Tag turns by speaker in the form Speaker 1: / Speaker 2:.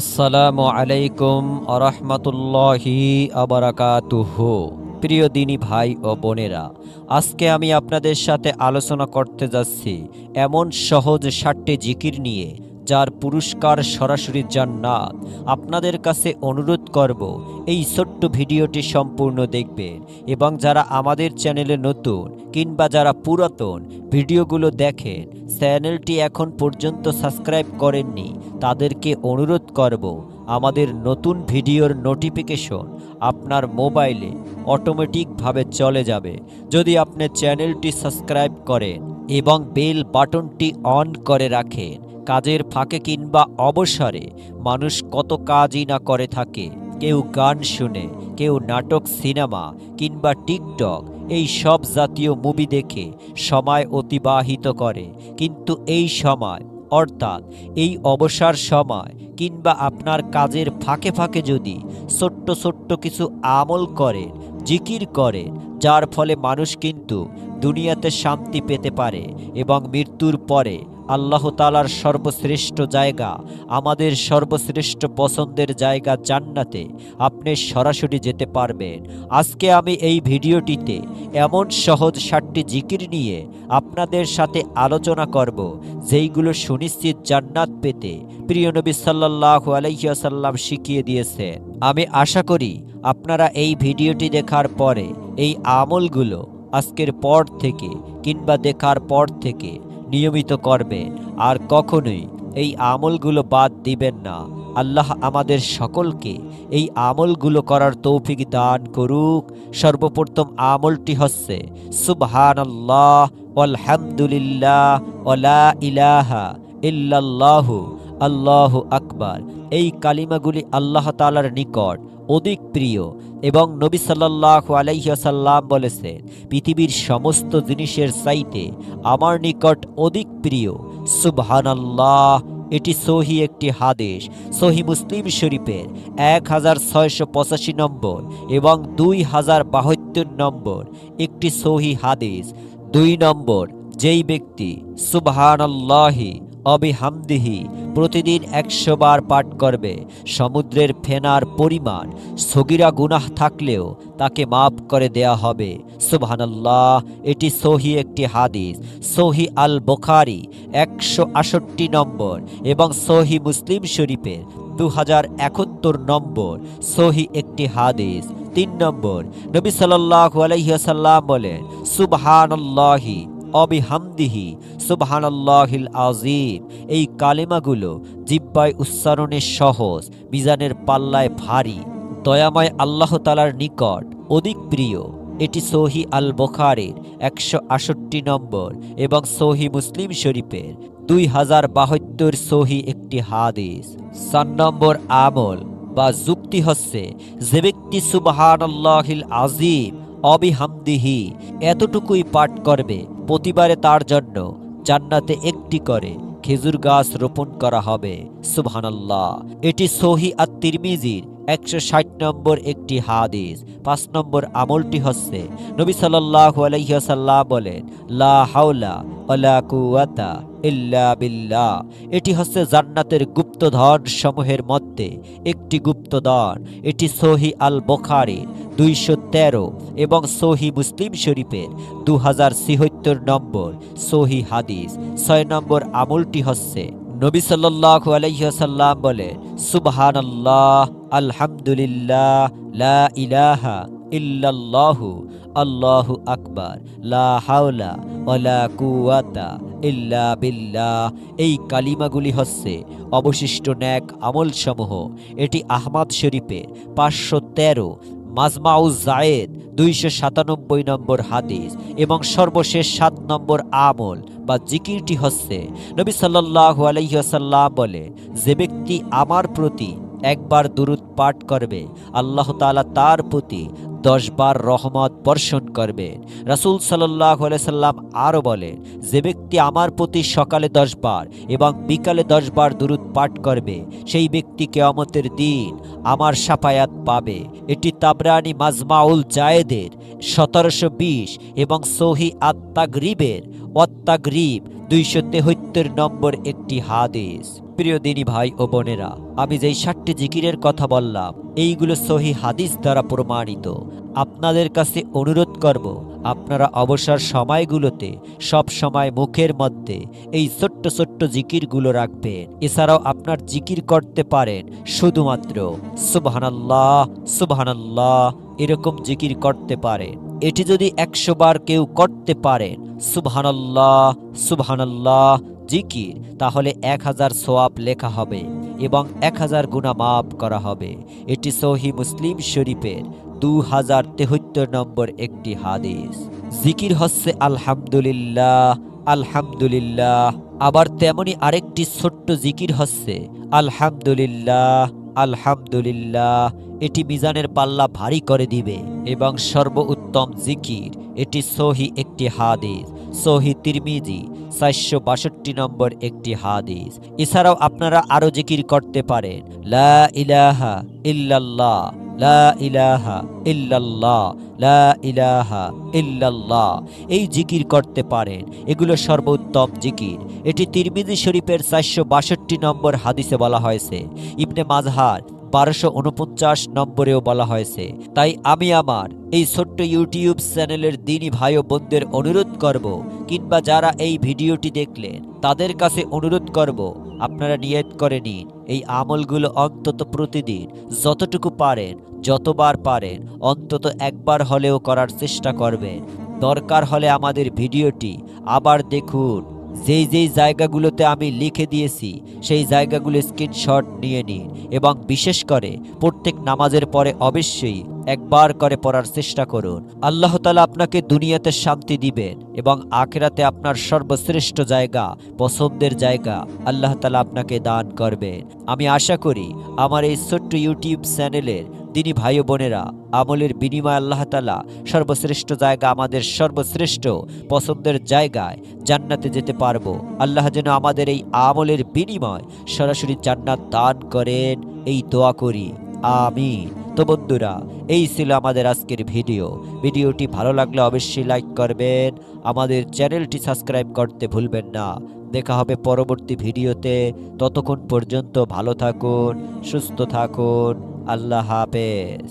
Speaker 1: আসসালামু আলাইকুম আরহামাতুল্লাহি আবারাকাতুহু। প্রিয় দিনী ভাই ও বোনেরা, আজকে আমি আপনাদের সাথে আলোচনা করতে যাচ্ছি এমন সহজ 7টি জিকির নিয়ে, যার পুরস্কার সরাসরি জান্নাত। আপনাদের কাছে অনুরোধ করব এই ছোট্ট ভিডিওটি সম্পূর্ণ দেখবেন, এবং যারা আমাদের চ্যানেলে নতুন কিংবা যারা পুরাতন ভিডিওগুলো দেখেন, চ্যানেলটি এখন পর্যন্ত সাবস্ক্রাইব করেননি, তাদেরকে অনুরোধ করব আমাদের নতুন ভিডিওর নোটিফিকেশন আপনার মোবাইলে অটোমেটিকভাবে চলে যাবে যদি আপনি চ্যানেলটি সাবস্ক্রাইব করেন এবং বেল বাটনটি অন করে রাখেন। কাজের ফাঁকে কিংবা অবসরে মানুষ কত কাজই না করে থাকে। কেউ গান শুনে, কেউ নাটক, সিনেমা কিংবা টিকটক এই সব জাতীয় মুভি দেখে সময় অতিবাহিত করে। কিন্তু এই সময়, অর্থাৎ এই অবসর সময় কিংবা আপনার কাজের ফাঁকে ফাঁকে যদি ছোট্ট ছোট্ট কিছু আমল করেন, জিকির করেন, যার ফলে মানুষ কিন্তু দুনিয়াতে শান্তি পেতে পারে এবং মৃত্যুর পরে আল্লাহ তাআলার সর্বশ্রেষ্ঠ জায়গা, আমাদের সর্বশ্রেষ্ঠ পছন্দের জায়গা জান্নাতে আপনি সরাসরি যেতে পারবেন। আজকে আমি এই ভিডিওটিতে এমন সহজ 7টি জিকির নিয়ে আপনাদের সাথে আলোচনা করব, যেইগুলো সুনিশ্চিত জান্নাত পেতে প্রিয় নবী সাল্লাল্লাহু আলাইহি ওয়াসাল্লাম শিখিয়ে দিয়েছেন। আমি আশা করি আপনারা এই ভিডিওটি দেখার পরে এই আমলগুলো আজকের পর থেকে কিংবা দেখার পর থেকে নিয়মিত করবেন, আর কখনোই এই আমলগুলো বাদ দিবেন না। আল্লাহ আমাদের সকলকে এই আমলগুলো করার তৌফিক দান করুক। সর্বপ্রথম আমলটি হচ্ছে সুবহানাল্লাহ আলহামদুলিল্লাহ ওয়ালা ইলাহা ইল্লাল্লাহু আল্লাহু আকবার। এই কালিমাগুলি আল্লাহ তাআলার নিকট অধিক প্রিয়, এবং নবী সাল্লাল্লাহু আলাইহি ওয়াসাল্লাম বলেছেন, পৃথিবীর সমস্ত জিনিসের চাইতে আমার নিকট অধিক প্রিয় সুবহানাল্লাহ। এটি সহি একটি হাদিস, সহি মুসলিম শরীফের 1685 নম্বর এবং 2072 নম্বর একটি সহি হাদিস। 2 নম্বর, যেই ব্যক্তি সুবহানাল্লাহি অবিহামদিহি প্রতিদিন 100 বার পাঠ করবে, সমুদ্রের ফেনার পরিমাণ সগীরা গুনাহ থাকলেও তাকে মাফ করে দেয়া হবে। সুবহানাল্লাহ, এটি সহি একটি হাদিস, সহি আল বুখারী 168 নম্বর এবং সহি মুসলিম শরীফের 2071 নম্বর সহি একটি হাদিস। 3 নম্বর, নবী সাল্লাল্লাহু আলাইহি ওয়াসাল্লাম বলেন, সুবহানাল্লাহি অবিহামদিহি সুবহানাল্লাহিল আযীম। এই কালেমাগুলো জিহ্বায় উচ্চারণে সহজ, মিজানের পাল্লায় ভারী, দয়াময় আল্লাহ তাআলার নিকট অধিক প্রিয়। এটি সহি আল বুখারীর 168 নম্বর এবং সহি মুসলিম শরীফের 2072 সহি একটি হাদিস। 4 নম্বর আমল বা যুক্তি হচ্ছে, যে ব্যক্তি সুবহানাল্লাহিল আযীম অবিহামদিহি এতটুকুই পাঠ করবে, প্রতিবারে তার জন্য জান্নাতে একটি করে খেজুর গাছ রোপণ করা হবে। সুবহানাল্লাহ, এটি সহি আত-তিরমিজির 160 নম্বর একটি হাদিস। 5 নম্বর আমলটি হচ্ছে, নবী সাল্লাল্লাহু আলাইহি ওয়াসাল্লাম বলেন, লা হাওলা ওয়ালা কুওয়াতা ইল্লা বিল্লাহ। এটি হচ্ছে জান্নাতের গুপ্তধন সমূহের মধ্যে একটি গুপ্তধন। এটি সহি আল বুখারীর 213 এবং সহি মুসলিম শরীফের 2076 নম্বর সহি হাদিস। 6 নম্বর আমলটি হচ্ছে, নবী সাল্লাল্লাহু আলাইহি ওয়াসাল্লাম বলেন, সুবহানাল্লাহ আলহামদুলিল্লাহ লা ইলাহা ইল্লাল্লাহু আল্লাহু আকবার লা হাওলা ওয়ালা কুওয়াতা ইল্লা বিল্লাহ। এই কালিমাগুলি হচ্ছে অবশিষ্ট নেক আমলসমূহ। এটি আহমদ শরীফের 513, মাজমাউজ জায়েদ 297 নম্বর হাদিস। এবং সর্বশেষ 7 নম্বর আমল বা জিকিরটি হচ্ছে, নবী সাল্লাল্লাহু আলাইহি ওয়াসাল্লাম বলে, যে ব্যক্তি আমার প্রতি একবার দুরূদ পাঠ করবে, আল্লাহ তাআলা তার প্রতি 10 বার রহমত বর্ষণ করবেন। রাসূল সাল্লাল্লাহু আলাইহি সাল্লাম আরও বলেন, যে ব্যক্তি আমার প্রতি সকালে 10 বার এবং বিকালে 10 বার দুরূদ পাঠ করবে, সেই ব্যক্তি কিয়ামতের দিন আমার শাফায়াত পাবে। এটি তাবরানী মাজমাউল জায়েদের 1720 এবং সহি আত-তাগরিবের 273 নম্বর একটি হাদিস। প্রিয় দিনী ভাই ও বোনেরা, আমি যেই 7টি জিকিরের কথা বললাম এইগুলো সহি হাদিস দ্বারা প্রমাণিত। আপনাদের কাছে অনুরোধ করব, আপনারা অবসর সময়গুলোতে সব সময় মুখের মধ্যে এই ছোট্ট ছোট্ট জিকিরগুলো রাখবেন। এছাড়াও আপনার জিকির করতে পারেন শুধুমাত্র সুবহানাল্লাহ সুবহানাল্লাহ, এরকম জিকির করতে পারেন। এটি যদি 100 বার কেউ করতে পারেন সুবহানাল্লাহ সুবহানাল্লাহ জিকির, তাহলে 1000 সওয়াব লেখা হবে এবং 1000 গুনাহ মাফ করা হবে। এটি সহিহ মুসলিম শরীফের 2073 নম্বর একটি হাদিস। জিকির হচ্ছে আলহামদুলিল্লাহ আলহামদুলিল্লাহ। আবার তেমনি আরেকটি ছোট্ট জিকির হচ্ছে আলহামদুলিল্লাহ আলহামদুলিল্লাহ। এটি মিজানের পাল্লা ভারী করে দিবে এবং সর্বোত্তম জিকির। এটি সহি একটি হাদিস, সহি তিরমিজি 462 নম্বর একটি হাদিস। এছাড়াও আপনারা আরো জিকির করতে পারেন লা ইলাহা ইল্লাল্লাহ লা ইলাহা ইল্লাল্লাহ লা ইলাহা ইল্লাল্লাহ, এই জিকির করতে পারেন। এগুলো সর্বোত্তম জিকির। এটি তিরমিজি শরীফের 462 নম্বর হাদিসে বলা হয়েছে। ইবনে মাজাহর 1249 নম্বরেও বলা হয়েছে। তাই আমি আমার এই ছোট্ট ইউটিউব চ্যানেলের দিনী ভাই ও বোনদের অনুরোধ করব, কিংবা যারা এই ভিডিওটি দেখলেন তাদের কাছে অনুরোধ করব, আপনারা নিয়ত করে নিন এই আমলগুলো অন্তত প্রতিদিন যতটুকু পারেন, যতবার পারেন, অন্তত একবার হলেও করার চেষ্টা করবেন। দরকার হলে আমাদের ভিডিওটি আবার দেখুন। যেই যেই জায়গাগুলোতে আমি লিখে দিয়েছি সেই জায়গাগুলো স্ক্রিনশট নিয়ে নিন এবং বিশেষ করে প্রত্যেক নামাজের পরে অবশ্যই একবার করে পড়ার চেষ্টা করুন। আল্লাহ তাআলা আপনাকে দুনিয়াতে শান্তি দিবেন এবং আখিরাতে আপনার সর্বশ্রেষ্ঠ জায়গা, পছন্দের জায়গা আল্লাহ তাআলা আপনাকে দান করবেন। আমি আশা করি আমার এই ছোট্ট ইউটিউব চ্যানেলের দিনী ভাই বোনেরা আমলের বিনিময়ে আল্লাহ তাআলা সর্বশ্রেষ্ঠ জায়গা, আমাদের সর্বশ্রেষ্ঠ পছন্দের জায়গায় জান্নাতে যেতে পারবো। আল্লাহ যেন আমাদের এই আমলের বিনিময় সরাসরি জান্নাত দান করেন, এই দোয়া করি, আমিন। তো বন্ধুরা, এই ছিল আমাদের আজকের ভিডিওটি ভালো লাগলে অবশ্যই লাইক করবেন, আমাদের চ্যানেলটি সাবস্ক্রাইব করতে ভুলবেন না। দেখা হবে পরবর্তী ভিডিওতে। ততক্ষণ পর্যন্ত ভালো থাকুন, সুস্থ থাকুন। আল্লাহ হাফেজ।